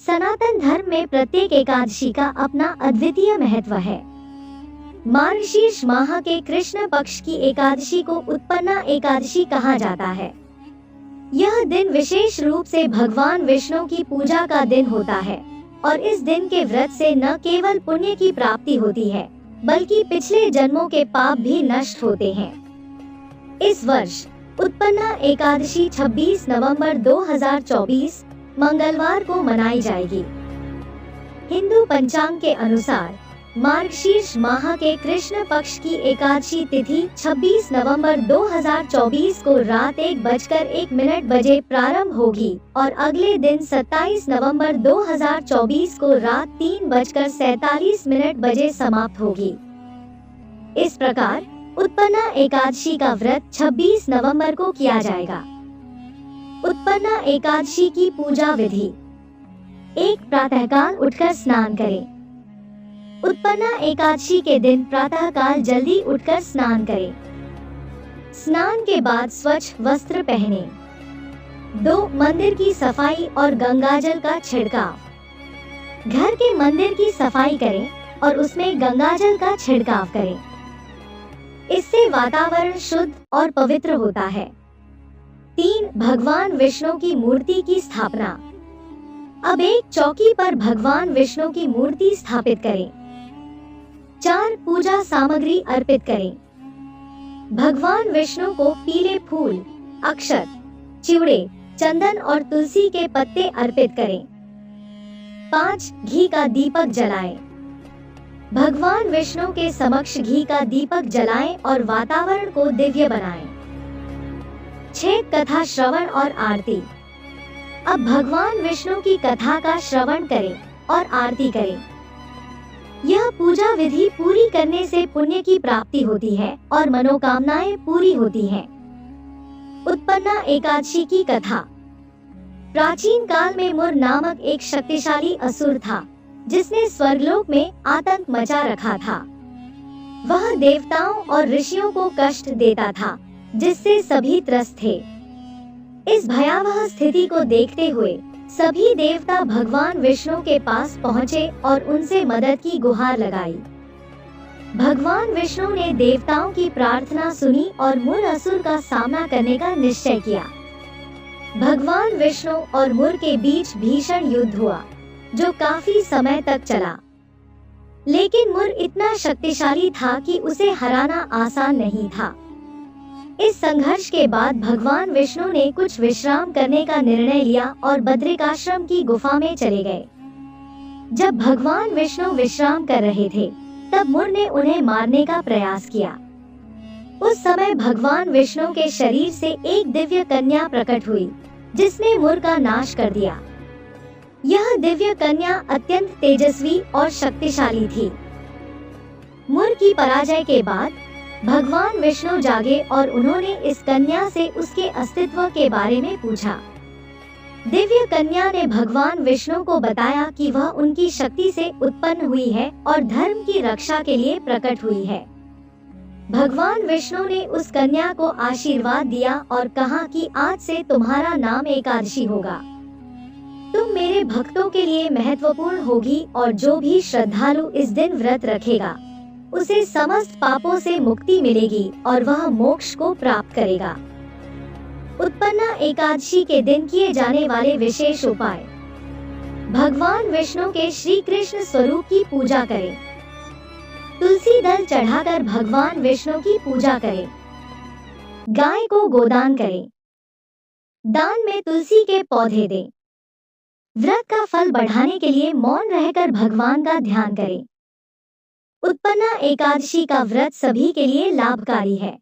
सनातन धर्म में प्रत्येक एकादशी का अपना अद्वितीय महत्व है। मार्गशीर्ष माह के कृष्ण पक्ष की एकादशी को उत्पन्ना एकादशी कहा जाता है। यह दिन विशेष रूप से भगवान विष्णु की पूजा का दिन होता है और इस दिन के व्रत से न केवल पुण्य की प्राप्ति होती है, बल्कि पिछले जन्मों के पाप भी नष्ट होते हैं। इस वर्ष उत्पन्ना एकादशी 26 नवंबर 2024 मंगलवार को मनाई जाएगी। हिंदू पंचांग के अनुसार मार्गशीर्ष माह के कृष्ण पक्ष की एकादशी तिथि 26 नवंबर 2024 को रात 1:01 बजे प्रारंभ होगी और अगले दिन 27 नवंबर 2024 को रात 3:47 बजे समाप्त होगी। इस प्रकार उत्पन्ना एकादशी का व्रत 26 नवंबर को किया जाएगा। उत्पन्ना एकादशी की पूजा विधि। 1. प्रातःकाल उठकर स्नान करें। उत्पन्ना एकादशी के दिन प्रातःकाल जल्दी उठकर स्नान करें। स्नान के बाद स्वच्छ वस्त्र पहने। 2. मंदिर की सफाई और गंगाजल का छिड़काव। घर के मंदिर की सफाई करें और उसमें गंगाजल का छिड़काव करें। इससे वातावरण शुद्ध और पवित्र होता है। 3. भगवान विष्णु की मूर्ति की स्थापना। अब एक चौकी पर भगवान विष्णु की मूर्ति स्थापित करें। 4. पूजा सामग्री अर्पित करें। भगवान विष्णु को पीले फूल, अक्षत, चिवड़े, चंदन और तुलसी के पत्ते अर्पित करें। 5. घी का दीपक जलाएं। भगवान विष्णु के समक्ष घी का दीपक जलाएं और वातावरण को दिव्य बनाएं। 6. कथा श्रवण और आरती। अब भगवान विष्णु की कथा का श्रवण करें और आरती करें। यह पूजा विधि पूरी करने से पुण्य की प्राप्ति होती है और मनोकामनाएं पूरी होती हैं। उत्पन्ना एकादशी की कथा। प्राचीन काल में मुर नामक एक शक्तिशाली असुर था, जिसने स्वर्गलोक में आतंक मचा रखा था। वह देवताओं और ऋषियों को कष्ट देता था, जिससे सभी त्रस्त थे। इस भयावह स्थिति को देखते हुए सभी देवता भगवान विष्णु के पास पहुँचे और उनसे मदद की गुहार लगाई। भगवान विष्णु ने देवताओं की प्रार्थना सुनी और मुर असुर का सामना करने का निश्चय किया। भगवान विष्णु और मुर के बीच भीषण युद्ध हुआ, जो काफी समय तक चला। लेकिन मुर इतना शक्तिशाली था कि उसे हराना आसान नहीं था। इस संघर्ष के बाद भगवान विष्णु ने कुछ विश्राम करने का निर्णय लिया और बद्रिकाश्रम की गुफा में चले गए। जब भगवान विष्णु विश्राम कर रहे थे, तब मुर ने उन्हें मारने का प्रयास किया। उस समय भगवान विष्णु के शरीर से एक दिव्य कन्या प्रकट हुई, जिसने मुर का नाश कर दिया। यह दिव्य कन्या अत्यंत तेजस्वी और शक्तिशाली थी। मुर की पराजय के बाद भगवान विष्णु जागे और उन्होंने इस कन्या से उसके अस्तित्व के बारे में पूछा। दिव्य कन्या ने भगवान विष्णु को बताया कि वह उनकी शक्ति से उत्पन्न हुई है और धर्म की रक्षा के लिए प्रकट हुई है। भगवान विष्णु ने उस कन्या को आशीर्वाद दिया और कहा कि आज से तुम्हारा नाम एकादशी होगा। तुम मेरे भक्तों के लिए महत्वपूर्ण होगी और जो भी श्रद्धालु इस दिन व्रत रखेगा, उसे समस्त पापों से मुक्ति मिलेगी और वह मोक्ष को प्राप्त करेगा। उत्पन्ना एकादशी के दिन किए जाने वाले विशेष उपाय। भगवान विष्णु के श्री कृष्ण स्वरूप की पूजा करें। तुलसी दल चढ़ाकर भगवान विष्णु की पूजा करें। गाय को गोदान करें। दान में तुलसी के पौधे दें। व्रत का फल बढ़ाने के लिए मौन रहकर भगवान का ध्यान करें। उत्पन्ना एकादशी का व्रत सभी के लिए लाभकारी है।